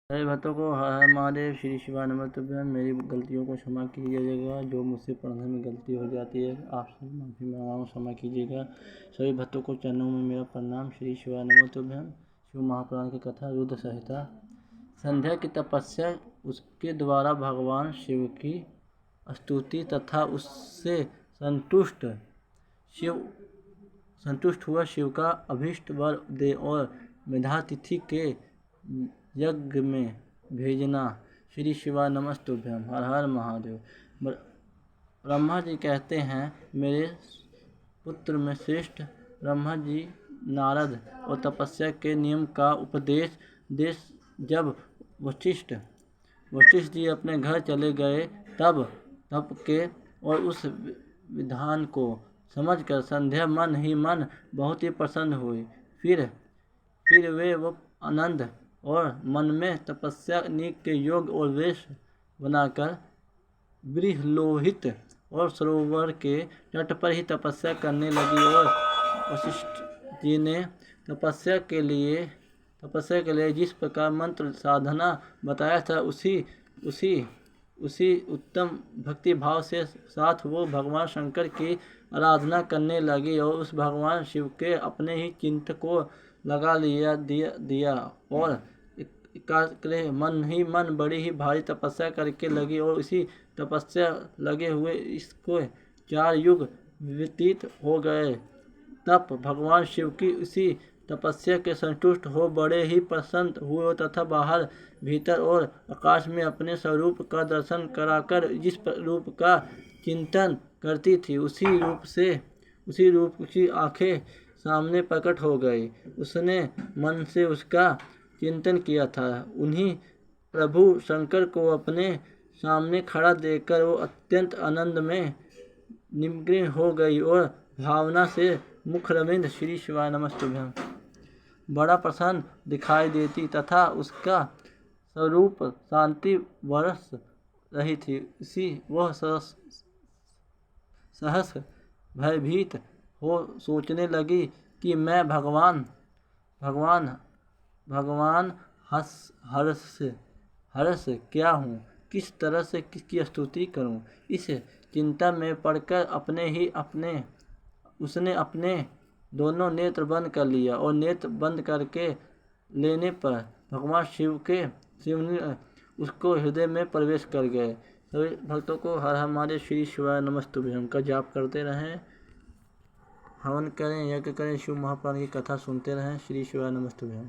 सभी भक्तों को हर हर महादेव। श्री शिवाय नमस्तुभ्यं। मेरी गलतियों को क्षमा कीजिएगा, जो मुझसे पढ़ने में गलती हो जाती है आपसे माफ़ी मांगा हूँ, क्षमा कीजिएगा। सभी भक्तों को चरणों में मेरा प्रणाम। श्री शिवाय नमस्तुभ्यं। शिव महापुराण की कथा, रुद्र संहिता। संध्या की तपस्या, उसके द्वारा भगवान शिव की स्तुति तथा उससे संतुष्ट हुआ शिव का अभीष्ट वर दे और मेधातिथि के यज्ञ में भेजना। श्री शिवाय नमस्तुभ्यं। हर हर महादेव। ब्रह्मा जी कहते हैं, मेरे पुत्र में श्रेष्ठ ब्रह्मा जी नारद और तपस्या के नियम का उपदेश जब वशिष्ठ जी अपने घर चले गए, तब तप के और उस विधान को समझकर संध्या मन ही मन बहुत ही प्रसन्न हुई। फिर वे वो आनंद और मन में तपस्या के योग और वेश बनाकर बृहलोहित और सरोवर के तट पर ही तपस्या करने लगी। और वशिष्ठ जी ने तपस्या के लिए जिस प्रकार मंत्र साधना बताया था, उसी उत्तम भक्ति भाव से साथ वो भगवान शंकर की आराधना करने लगी और उस भगवान शिव के अपने ही चिंतन को लगा दिया और एकाग्र मन ही मन बड़ी ही भारी तपस्या करके लगी। और इसी तपस्या लगे हुए इसको 4 युग व्यतीत हो गए। तब भगवान शिव की उसी तपस्या के संतुष्ट हो बड़े ही प्रसन्न हुए तथा बाहर भीतर और आकाश में अपने स्वरूप का दर्शन कराकर जिस रूप का चिंतन करती थी, उसी रूप की आंखें सामने प्रकट हो गई। उसने मन से उसका चिंतन किया था। उन्हीं प्रभु शंकर को अपने सामने खड़ा देखकर वो अत्यंत आनंद में निमग्न हो गई और भावना से मुखरविंद श्री शिवाय नमस्तुभ्यं बड़ा प्रसन्न दिखाई देती तथा उसका स्वरूप शांति बरस रही थी। वह सहस भयभीत हो सोचने लगी कि मैं भगवान हर्ष क्या हूँ, किस तरह से किसकी स्तुति करूँ। इस चिंता में पड़कर उसने अपने दोनों नेत्र बंद कर लिया और नेत्र बंद करके लेने पर भगवान शिव ने उसको हृदय में प्रवेश कर गए। सभी भक्तों को हर हमारे श्री शिवाय नमस्तुभ्यं का जाप करते रहें, हवन करें, यज्ञ करें, शिव महापुराण की कथा सुनते रहें। श्री शिवाय नमस्तुभ्यं।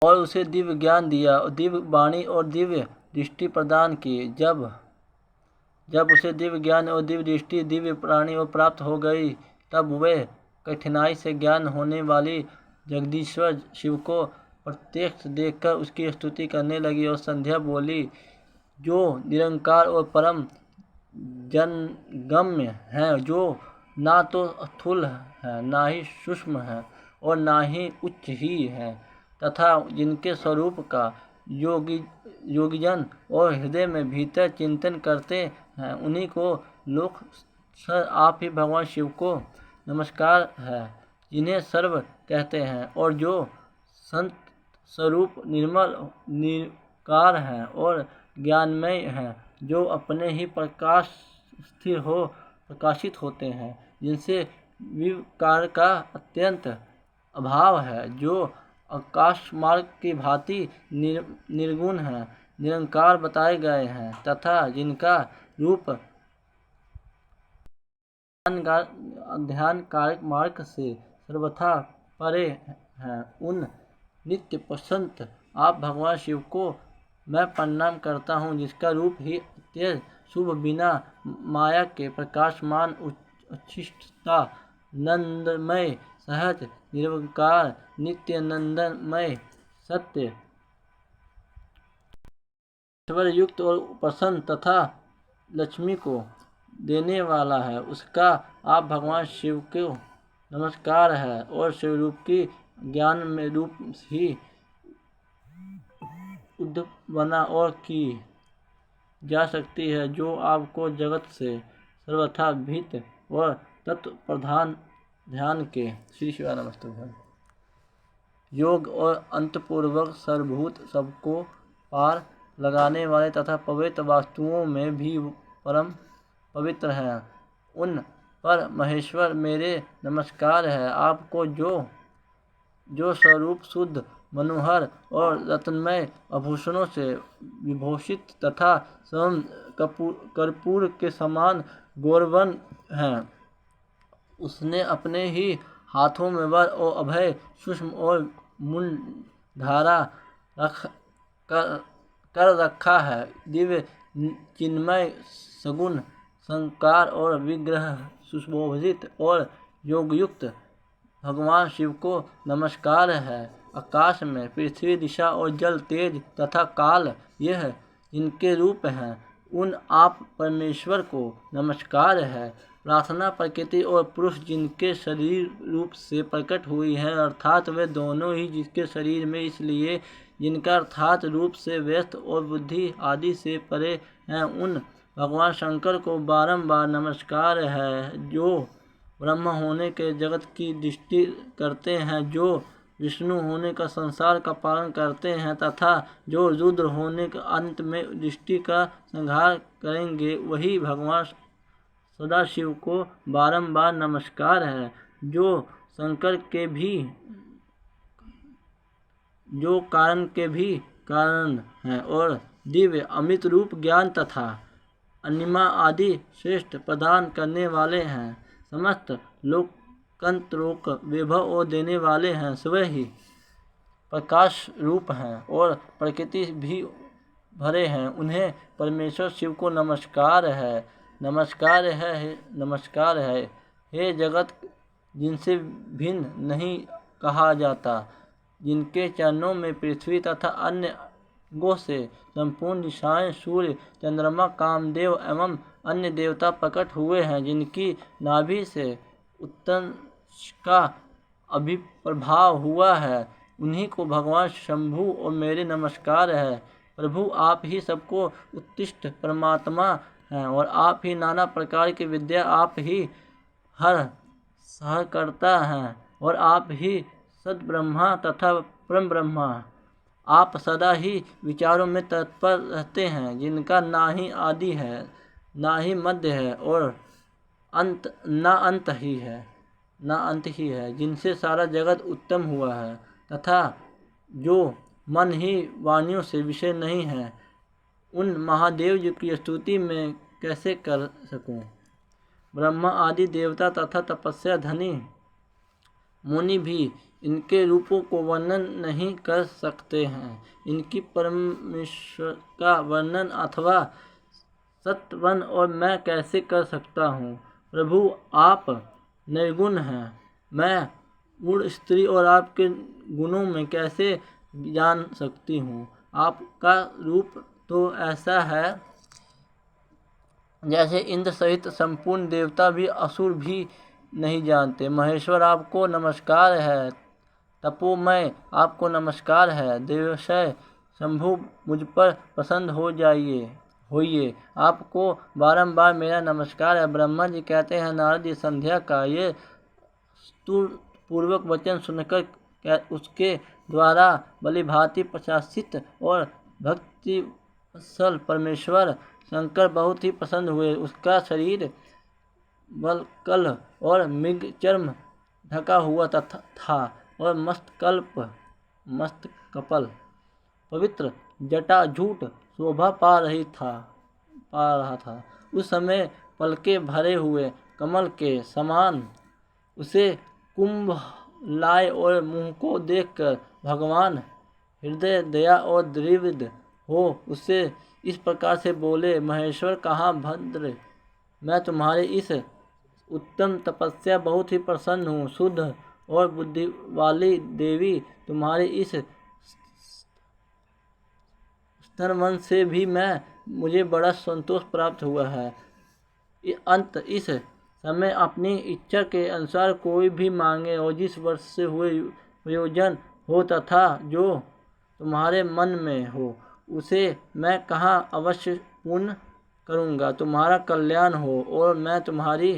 और उसे दिव्य ज्ञान दिया, दिव्य वाणी और दिव्य दृष्टि प्रदान की। जब उसे दिव्य ज्ञान और दिव्य दृष्टि, दिव्य वाणी और प्राप्त हो गई, तब वे कठिनाई से ज्ञान होने वाली जगदीश्वर शिव को प्रत्यक्ष देखकर उसकी स्तुति करने लगी। और संध्या बोली, जो निरंकार और परम जनगम्य है, जो ना तो स्थूल है, ना ही सूक्ष्म है और ना ही उच्च ही है, तथा जिनके स्वरूप का योगीजन और हृदय में भीतर चिंतन करते हैं, उन्हीं को लोक आप ही भगवान शिव को नमस्कार है, जिन्हें सर्व कहते हैं और जो संत स्वरूप निर्मल निराकार हैं और ज्ञानमय हैं, जो अपने ही प्रकाश स्थिर हो प्रकाशित होते हैं, जिनसे विकार का अत्यंत अभाव है, जो आकाश मार्ग की भांति निर्गुण है, निरंकार बताए गए हैं तथा जिनका रूप ध्यान कारक मार्ग से सर्वथा परे है, उन नित्य प्रसन्न आप भगवान शिव को मैं प्रणाम करता हूँ, जिसका रूप ही अत्यंत शुभ, बिना माया के प्रकाशमान, उच्छिष्टता, नंदमय, सहज, निरंकार, नित्यानंदमय, सत्य, ईश्वर युक्त और प्रसन्न तथा लक्ष्मी को देने वाला है, उसका आप भगवान शिव को नमस्कार है। और शिव रूप की ज्ञान में रूप ही उद्दीपना और की जा सकती है, जो आपको जगत से सर्वथा भीत और तत्व प्रधान ध्यान के। श्री शिवाय नमस्तुभ्यं। योग और अंतपूर्वक सर्वभूत सबको पार लगाने वाले तथा पवित्र वस्तुओं में भी परम पवित्र हैं। उन पर महेश्वर मेरे नमस्कार है। आपको जो स्वरूप शुद्ध, मनोहर और रत्नमय आभूषणों से विभूषित तथा स्वयं कर्पूर के समान गौरवान है, उसने अपने ही हाथों में वर और अभय सूक्ष्म और मूलधारा कर रखा है। दिव्य चिन्मय सगुण संकार और विग्रह सुशोभित और योगयुक्त भगवान शिव को नमस्कार है। आकाश में पृथ्वी, दिशा और जल, तेज तथा काल, यह जिनके रूप हैं, उन आप परमेश्वर को नमस्कार है। प्रार्थना प्रकृति और पुरुष जिनके शरीर रूप से प्रकट हुई है, अर्थात वे दोनों ही जिसके शरीर में, इसलिए जिनका अर्थात रूप से व्यस्त और बुद्धि आदि से परे हैं, उन भगवान शंकर को बारंबार नमस्कार है। जो ब्रह्म होने के जगत की दृष्टि करते हैं, जो विष्णु होने का संसार का पालन करते हैं तथा जो रुद्र होने का अंत में दृष्टि का संहार करेंगे, वही भगवान सदाशिव को बारंबार नमस्कार है। जो शंकर के भी, जो कारण के भी कारण हैं और दिव्य अमृत रूप ज्ञान तथा अनिमा आदि श्रेष्ठ प्रदान करने वाले हैं, समस्त लोकंतरों वैभव और देने वाले हैं, स्वयं ही प्रकाश रूप हैं और प्रकृति भी भरे हैं, उन्हें परमेश्वर शिव को नमस्कार है। नमस्कार है, नमस्कार है। हे जगत जिनसे भिन्न नहीं कहा जाता, जिनके चरणों में पृथ्वी तथा अन्य अंगों से संपूर्ण दिशाएं, सूर्य, चंद्रमा, कामदेव एवं अन्य देवता प्रकट हुए हैं, जिनकी नाभि से उत्तन का अभिप्रभाव हुआ है, उन्हीं को भगवान शंभु और मेरे नमस्कार है। प्रभु आप ही सबको उत्कृष्ट परमात्मा हैं और आप ही नाना प्रकार की विद्या, आप ही हर सहकर्ता हैं और आप ही सद्ब्रह्मा तथा परम ब्रह्मा। आप सदा ही विचारों में तत्पर रहते हैं, जिनका ना ही आदि है, ना ही मध्य है और ना अंत ही है, जिनसे सारा जगत उत्तम हुआ है तथा जो मन ही वाणियों से विषय नहीं है, उन महादेव जी की स्तुति में कैसे कर सकूं। ब्रह्मा आदि देवता तथा तपस्या धनी मुनि भी इनके रूपों को वर्णन नहीं कर सकते हैं। इनकी परमेश्वर का वर्णन अथवा सत्वन और मैं कैसे कर सकता हूँ। प्रभु आप निर्गुण हैं, मैं मूढ़ स्त्री और आपके गुणों में कैसे जान सकती हूँ। आपका रूप तो ऐसा है जैसे इंद्र सहित संपूर्ण देवता भी असुर भी नहीं जानते। महेश्वर आपको नमस्कार है, तपोमय आपको नमस्कार है। देवशय शंभु मुझ पर प्रसन्न होइए, आपको बारंबार मेरा नमस्कार है। ब्रह्मा जी कहते हैं, नारद जी संध्या का ये स्तुतिपूर्वक वचन सुनकर उसके द्वारा बलिभांति प्रशासित और भक्तिवत्सल परमेश्वर शंकर बहुत ही प्रसन्न हुए। उसका शरीर बलकल और मृग चर्म ढका हुआ था और मस्तकपल पवित्र जटा झूठ शोभा पा रहा था। उस समय पलके भरे हुए कमल के समान उसे कुंभ लाए और मुँह को देखकर भगवान हृदय दया और द्रवित हो उससे इस प्रकार से बोले, महेश्वर कहाँ भद्र, मैं तुम्हारी इस उत्तम तपस्या बहुत ही प्रसन्न हूँ। शुद्ध और बुद्धि वाली देवी, तुम्हारी इस स्तनवन से भी मुझे बड़ा संतोष प्राप्त हुआ है। इस समय अपनी इच्छा के अनुसार कोई भी मांगे और जिस वर्ष से हुए प्रयोजन हो तथा जो तुम्हारे मन में हो, उसे मैं कहाँ अवश्य पूर्ण करूँगा। तुम्हारा कल्याण हो और मैं तुम्हारी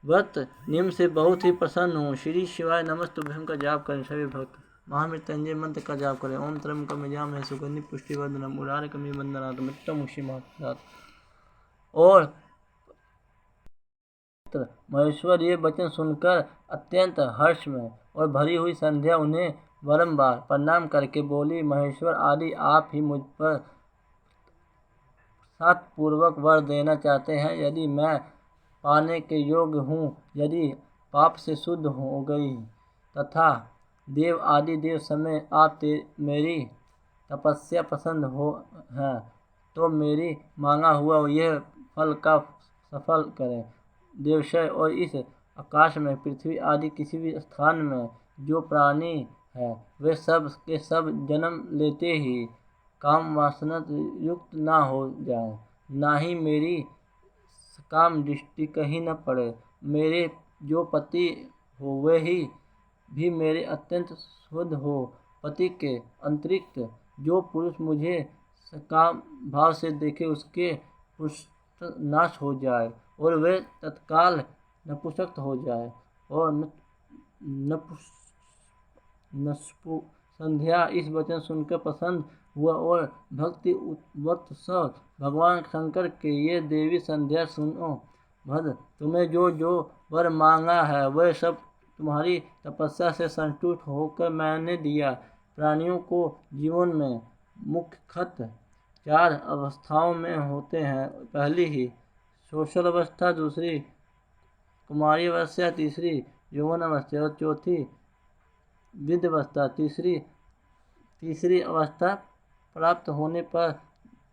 व्रत नियम से बहुत ही प्रसन्न हूँ। श्री शिवाय नमस्तुभ्यं का जाप करें सभी भक्त। महामृत्युंजय मंत्र का जाप करें। ओम त्र्यंबकम यजामहे सुगंधि पुष्टिवर्धनम उर्वारुकमिव बन्धनात् मृत्युमुक्षीयमामृतात्। और महेश्वर ये वचन सुनकर अत्यंत हर्ष में और भरी हुई संध्या उन्हें बारंबार प्रणाम करके बोली, महेश्वर आदि आप ही मुझ पर सातपूर्वक वर देना चाहते हैं। यदि मैं पाने के योग्य हूँ, यदि पाप से शुद्ध हो गई तथा देव आदि देव समय आप मेरी तपस्या पसंद हो है, तो मेरी मांगा हुआ यह फल का सफल करें। देवशय और इस आकाश में पृथ्वी आदि किसी भी स्थान में जो प्राणी है, वे सब के सब जन्म लेते ही काम वासना युक्त ना हो जाए, ना ही मेरी काम दृष्टि कहीं न पड़े। मेरे जो पति हो वे ही भी मेरे अत्यंत शुद्ध हो। पति के अतिरिक्त जो पुरुष मुझे सकाम भाव से देखे, उसके पुरुष नाश हो जाए और वे तत्काल नपुंसक हो जाए। और संध्या इस वचन सुनकर प्रसन्न हुआ और भक्ति उत्सव भगवान शंकर के ये देवी संध्या सुनो भद्र, तुम्हें जो जो वर मांगा है वह सब तुम्हारी तपस्या से संतुष्ट होकर मैंने दिया। प्राणियों को जीवन में मुख्यतः 4 अवस्थाओं में होते हैं। पहली ही सोशल अवस्था, दूसरी कुमारी अवस्था, तीसरी यौवन अवस्था और चौथी विद्ध अवस्था। तीसरी अवस्था प्राप्त होने पर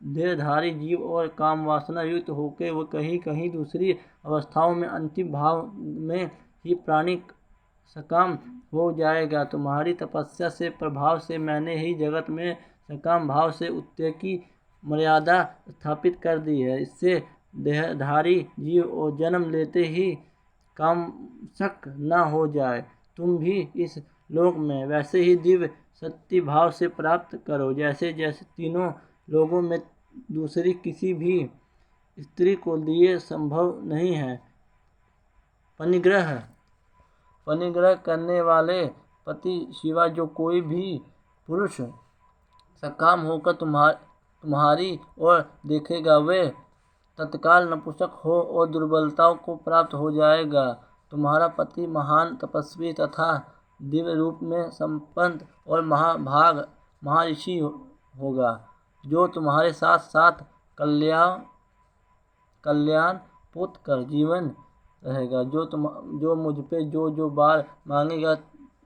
देहधारी जीव और काम वासना युक्त होकर वह कहीं कहीं दूसरी अवस्थाओं में अंतिम भाव में ही प्राणी सकाम हो जाएगा। तुम्हारी तपस्या से प्रभाव से मैंने ही जगत में सकाम भाव से उत्तर की मर्यादा स्थापित कर दी है। इससे देहधारी जीव और जन्म लेते ही कामशक न हो जाए। तुम भी इस लोक में वैसे ही दिव्य सत्य भाव से प्राप्त करो, जैसे जैसे तीनों लोगों में दूसरी किसी भी स्त्री को लिए संभव नहीं है। परिग्रह करने वाले पति शिवा जो कोई भी पुरुष सकाम होकर तुम्हारी ओर देखेगा, वे तत्काल नपुंसक हो और दुर्बलताओं को प्राप्त हो जाएगा। तुम्हारा पति महान तपस्वी तथा दिव्य रूप में संपन्न और महाभाग महर्षि होगा, जो तुम्हारे साथ साथ कल्याण पुत कर जीवन रहेगा। जो मुझ पे जो बार मांगेगा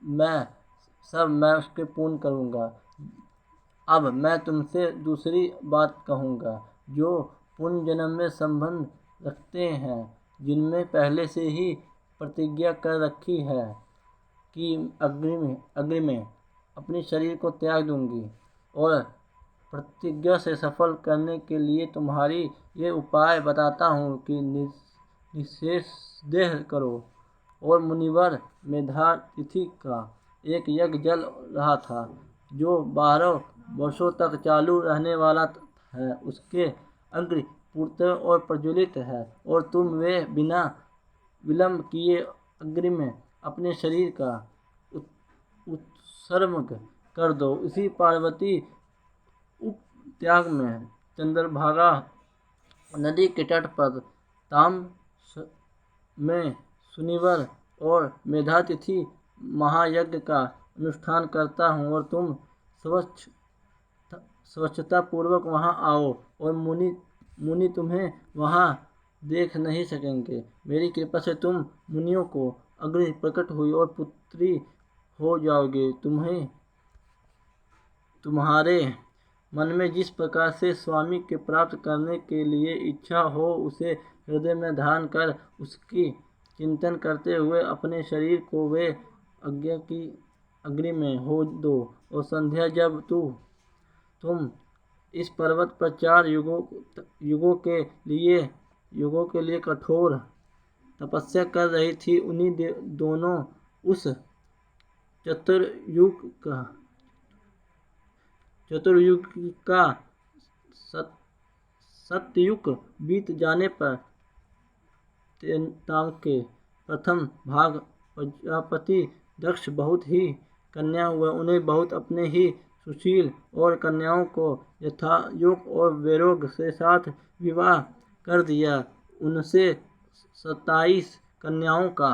मैं उसके पूर्ण करूँगा। अब मैं तुमसे दूसरी बात कहूँगा। जो पुनर्जन्म में संबंध रखते हैं, जिनमें पहले से ही प्रतिज्ञा कर रखी है कि अग्नि में अपने शरीर को त्याग दूंगी, और प्रतिज्ञा से सफल करने के लिए तुम्हारी ये उपाय बताता हूँ कि निशेष देह करो। और मुनिवर मेधातिथि का एक यज्ञ चल रहा था, जो 12 वर्षों तक चालू रहने वाला है। उसके अग्नि पूर्णतः और प्रज्वलित है, और तुम वे बिना विलंब किए अग्नि में अपने शरीर का उत्सर्ग कर दो। इसी पार्वती उपत्याग में चंद्रभागा नदी के तट पर ताम में सुनिवर और मेधातिथि महायज्ञ का अनुष्ठान करता हूँ, और तुम स्वच्छता पूर्वक वहाँ आओ, और मुनि तुम्हें वहाँ देख नहीं सकेंगे। मेरी कृपा से तुम मुनियों को अग्नि प्रकट हुई और पुत्री हो जाओगे। तुम्हारे मन में जिस प्रकार से स्वामी के प्राप्त करने के लिए इच्छा हो, उसे हृदय में धारण कर उसकी चिंतन करते हुए अपने शरीर को वे आज्ञा की अग्नि में हो दो। और संध्या जब तुम इस पर्वत पर 4 युगों के लिए कठोर तपस्या कर रही थी, उन्हीं दोनों उस चतुर्युग का सतयुग बीत जाने पर के प्रथम भाग प्रजापति दक्ष बहुत ही कन्या हुआ। उन्हें बहुत अपने ही सुशील और कन्याओं को यथायोग और वैराग्य के साथ विवाह कर दिया। उनसे 27 कन्याओं का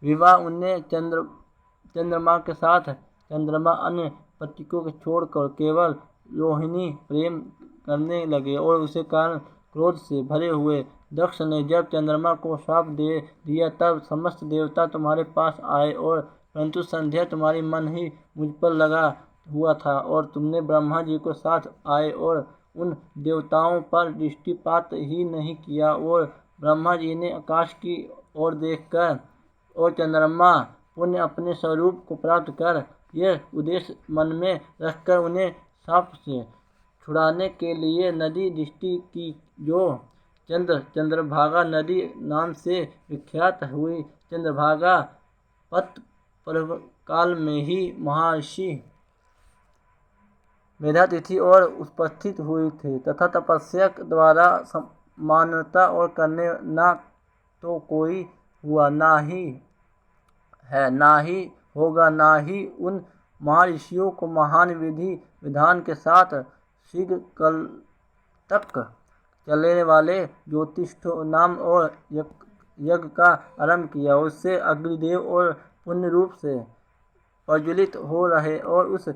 विवाह उन्हें चंद्रमा के साथ, चंद्रमा अन्य पत्नियों को छोड़कर केवल रोहिणी प्रेम करने लगे और उसे कारण क्रोध से भरे हुए। दक्ष ने जब चंद्रमा को शाप दे दिया तब समस्त देवता तुम्हारे पास आए, और परंतु संध्या तुम्हारी मन ही मुझ पर लगा हुआ था और तुमने ब्रह्मा जी को साथ आए और उन देवताओं पर दृष्टिपात ही नहीं किया। और ब्रह्मा जी ने आकाश की ओर देखकर और चंद्रमा पुण्य अपने स्वरूप को प्राप्त कर यह उद्देश्य मन में रखकर उन्हें शाप से छुड़ाने के लिए नदी दृष्टि की, जो चंद्रभागा नदी नाम से विख्यात हुई। चंद्रभागा पत पर्व काल में ही महर्षि मेधातिथि और उपस्थित हुई थी तथा तपस्या द्वारा मान्यता और करने ना तो कोई हुआ, ना ही है, ना ही होगा, ना ही उन महर्षियों को महान विधि विधान के साथ शीघ्र कल तक चलने वाले ज्योतिष्ठ नाम और यज्ञ का आरंभ किया। उससे अग्निदेव और पुण्य रूप से प्रज्वलित हो रहे और उस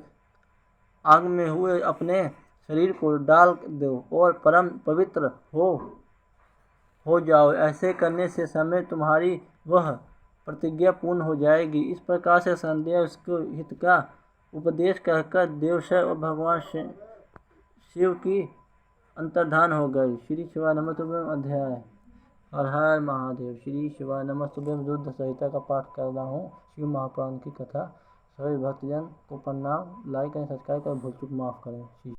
आग में हुए अपने शरीर को डाल दो और परम पवित्र हो जाओ। ऐसे करने से समय तुम्हारी वह प्रतिज्ञा पूर्ण हो जाएगी। इस प्रकार से संध्या उसको हित का उपदेश कहकर देवशय और भगवान शिव की अंतर्धान हो गई। श्री शिवाय नमस्तुभ्यं। अध्याय हर हर महादेव। श्री शिवाय नमस्तुभ्यं रुद्र संहिता का पाठ कर रहा हूँ। शिव महापुराण की कथा। सभी भक्तजन को प्रणाम। लाइक एंड सब्सक्राइब कर भूल चूक माफ करें।